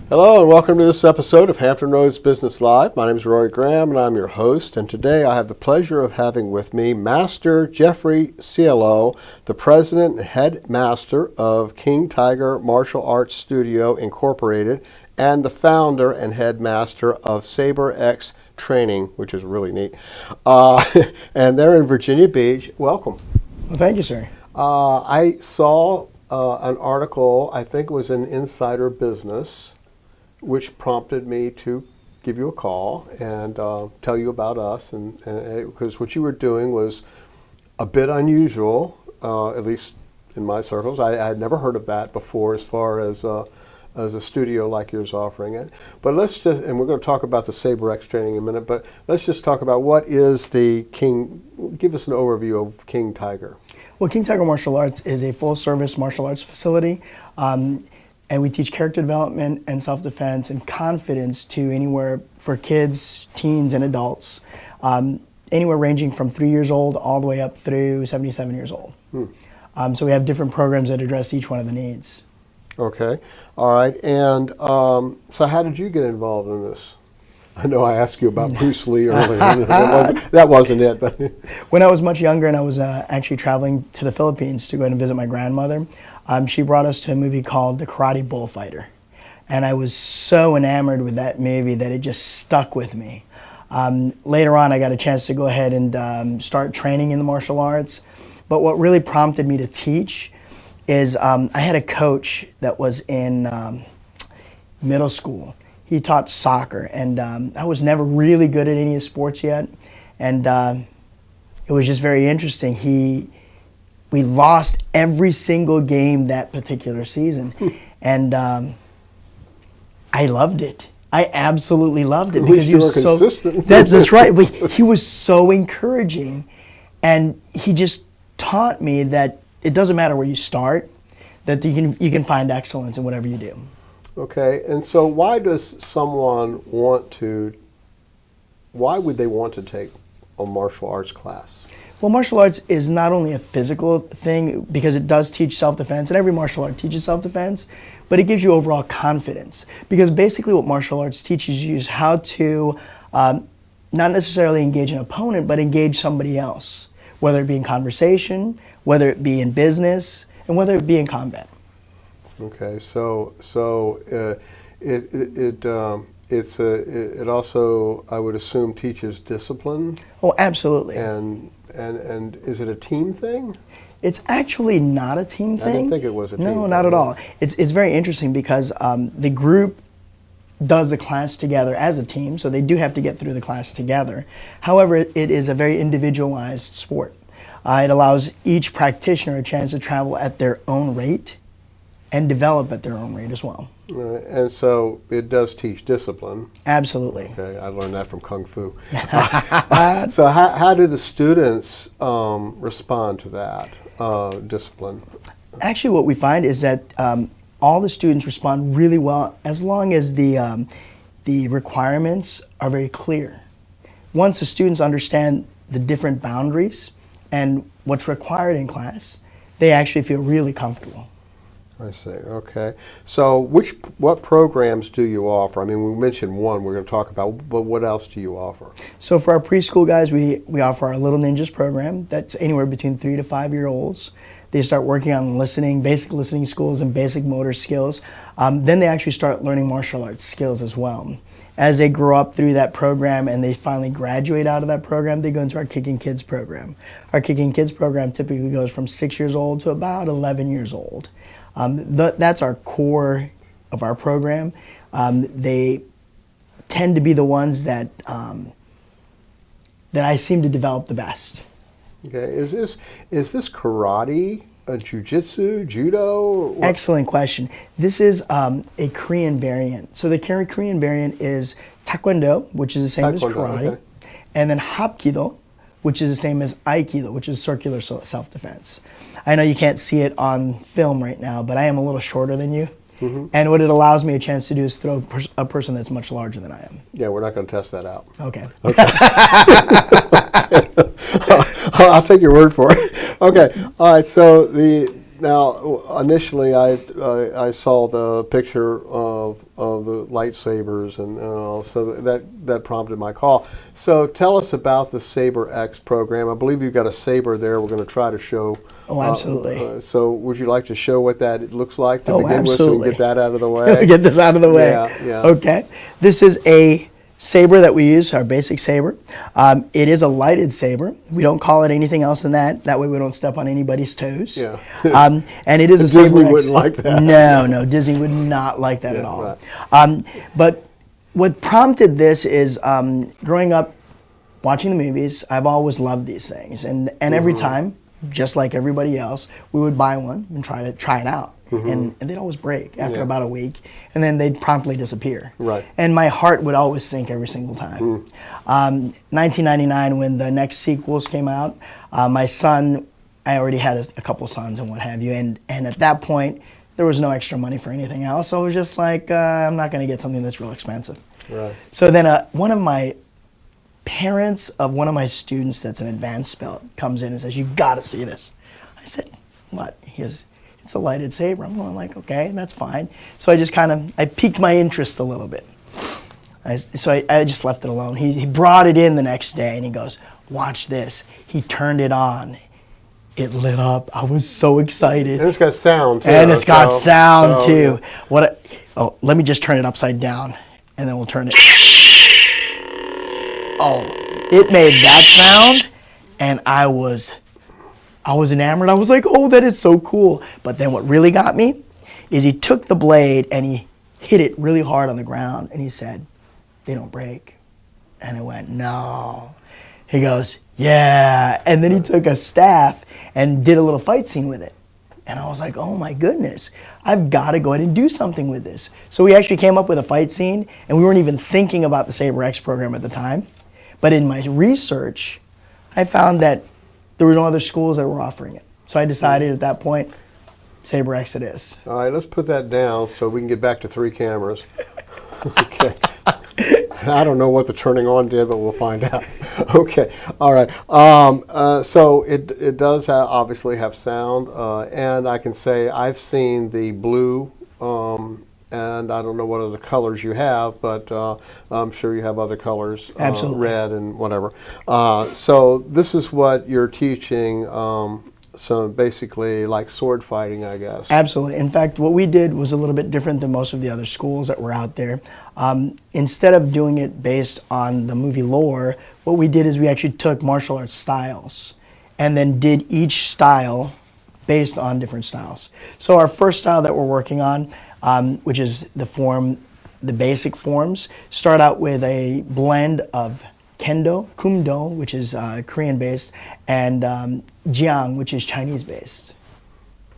Hello and welcome to this episode of Hampton Roads Business Live. My name is Rory Graham and I'm your host, and today I have the pleasure of having with me Master Jeffrey Cielo, the president and head master of King Tiger Martial Arts Studio Incorporated and the founder and head master of Saber X Training, which is really neat. And they're in Virginia Beach. Welcome. Well, thank you, sir. I saw an article, I think it was in Insider Business, which prompted me to give you a call and tell you about us, and because what you were doing was a bit unusual, at least in my circles. I had never heard of that before, as far as a studio like yours offering it. But let's just, and we're going to talk about the Saber X Training in a minute, but let's just talk about what is the King. Give us an overview of King Tiger. Well, King Tiger Martial Arts is a full-service martial arts facility. And we teach character development and self-defense and confidence to anywhere for kids, teens, and adults, anywhere ranging from 3 years old all the way up through 77 years old. So we have different programs that address each one of the needs. Okay, all right. And so how did you get involved in this? I know I asked you about Bruce Lee earlier. That wasn't it. But when I was much younger and I was actually traveling to the Philippines to go and visit my grandmother, she brought us to a movie called The Karate Bullfighter. And I was so enamored with that movie that it just stuck with me. Later on, I got a chance to go ahead and start training in the martial arts. But what really prompted me to teach is I had a coach that was in middle school. He taught soccer, and I was never really good at any of the sports yet. And it was just very interesting. We lost every single game that particular season. And I loved it. I absolutely loved it. At least you were consistent. That's right. He was so encouraging. And he just taught me that it doesn't matter where you start, that you can find excellence in whatever you do. Okay, and so why does someone why would they want to take a martial arts class? Well, martial arts is not only a physical thing, because it does teach self-defense, and every martial art teaches self-defense, but it gives you overall confidence. Because basically what martial arts teaches you is how to not necessarily engage an opponent, but engage somebody else, whether it be in conversation, whether it be in business, and whether it be in combat. Okay, so it also, I would assume, teaches discipline. Oh, absolutely. And is it a team thing? It's actually not a team thing. I didn't think it was a team thing. No, not at all. It's very interesting because the group does the class together as a team, so they do have to get through the class together. However, it is a very individualized sport. It allows each practitioner a chance to travel at their own rate and develop at their own rate as well. And so it does teach discipline. Absolutely. Okay, I learned that from Kung Fu. So how do the students respond to that discipline? Actually, what we find is that all the students respond really well as long as the requirements are very clear. Once the students understand the different boundaries and what's required in class, they actually feel really comfortable. I see. Okay. So what programs do you offer? I mean, we mentioned one we're going to talk about, but what else do you offer? So for our preschool guys, we offer our Little Ninjas program. That's anywhere between 3 to 5 year olds. They start working on listening, basic listening skills and basic motor skills. Then they actually start learning martial arts skills as well. As they grow up through that program and they finally graduate out of that program, they go into our Kicking Kids program. Our Kicking Kids program typically goes from 6 years old to about 11 years old. That's our core of our program. They tend to be the ones that I seem to develop the best. Okay, is this karate, jiu-jitsu, judo? Excellent question. This is a Korean variant. So the Korean variant is Taekwondo, which is the same as karate, okay. And then Hapkido, which is the same as Aikido, which is circular self-defense. I know you can't see it on film right now, but I am a little shorter than you. Mm-hmm. And what it allows me a chance to do is throw a person that's much larger than I am. Yeah, we're not going to test that out. Okay. I'll take your word for it. Okay. All right. So now initially I saw the picture of the lightsabers, and so that prompted my call. So tell us about the Saber X program. I believe you've got a saber there. We're going to try to show. Oh, absolutely. So would you like to show what that looks like to Oh, begin with, so we absolutely. can get that out of the way? Get this out of the way. Yeah. Okay. This is a saber that we use, our basic saber. It is a lighted saber. We don't call it anything else than that. That way we don't step on anybody's toes. Yeah. And it is a Disney Saber X. wouldn't like that. No, Disney would not like that at all. Right. But what prompted this is growing up, watching the movies, I've always loved these things. And every time, just like everybody else, we would buy one and try it out. And they'd always break after about a week, and then they'd promptly disappear. Right. And my heart would always sink every single time. 1999, when the next sequels came out, my son, I already had a couple sons and what have you, and at that point, there was no extra money for anything else, so I was just like, I'm not going to get something that's real expensive. Right. So then one of my parents of one of my students that's an advanced spell comes in and says, "You got to see this." I said, "What?" He goes, "It's a lighted saber." I'm going like, okay, that's fine. So I just I piqued my interest a little bit. So I just left it alone. He brought it in the next day and he goes, "Watch this." He turned it on. It lit up. I was so excited. And it's got sound too. And it's got sound too. Yeah. Let me just turn it upside down and then we'll turn it. Oh, it made that sound and I was enamored. I was like, oh, that is so cool. But then what really got me is he took the blade and he hit it really hard on the ground and he said, "They don't break." And I went, "No." He goes, "Yeah." And then he took a staff and did a little fight scene with it. And I was like, oh my goodness, I've got to go ahead and do something with this. So we actually came up with a fight scene, and we weren't even thinking about the Saber X program at the time. But in my research, I found that there were no other schools that were offering it. So I decided at that point, Saber X it is. All right, let's put that down so we can get back to 3 cameras. Okay. I don't know what the turning on did, but we'll find out. Okay. All right. So it does obviously have sound, and I can say I've seen the blue, and I don't know what other colors you have, but I'm sure you have other colors, Absolutely. red and whatever. So this is what you're teaching. So basically like sword fighting, I guess. Absolutely. In fact, what we did was a little bit different than most of the other schools that were out there. Instead of doing it based on the movie lore, what we did is we actually took martial arts styles and then did each style based on different styles. So our first style that we're working on, which is the basic forms, start out with a blend of Kendo, Kumdo, which is Korean-based, and Jiang, which is Chinese-based.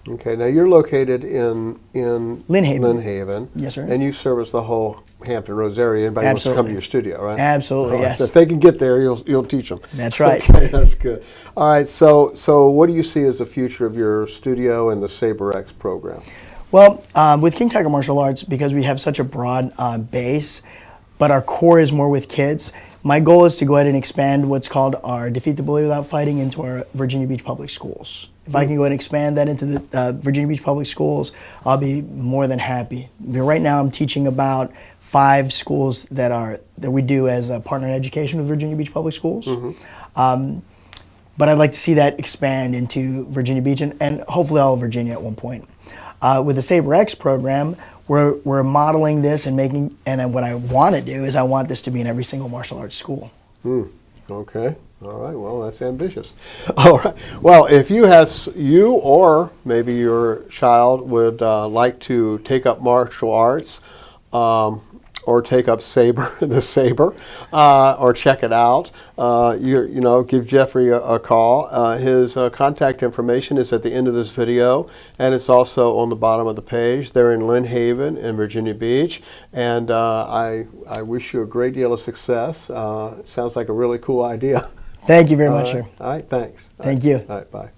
Okay, now you're located in Lynn Haven. Lynn Haven. Yes, sir. And you service the whole Hampton Roads area. Anybody wants to come to Absolutely. your studio, right? Absolutely, All right, yes. so if they can get there, you'll teach them. That's right. Okay, that's good. All right, so what do you see as the future of your studio and the Saber X program? Well, with King Tiger Martial Arts, because we have such a broad base, but our core is more with kids, my goal is to go ahead and expand what's called our Defeat the Bully Without Fighting into our Virginia Beach Public Schools. If I can go ahead and expand that into the Virginia Beach Public Schools, I'll be more than happy. Right now I'm teaching about 5 schools that we do as a partner in education with Virginia Beach Public Schools. But I'd like to see that expand into Virginia Beach and hopefully all of Virginia at one point. With the Saber X program, we're modeling this and what I want to do is I want this to be in every single martial arts school. Okay. All right. Well, that's ambitious. All right. Well, if you or maybe your child would like to take up martial arts, or take up the saber, or check it out, give Jeffrey a call. His contact information is at the end of this video, and it's also on the bottom of the page. They're in Lynn Haven in Virginia Beach, and I wish you a great deal of success. Sounds like a really cool idea. Thank you very much, sir. All right, thanks. Thank you. All right, bye.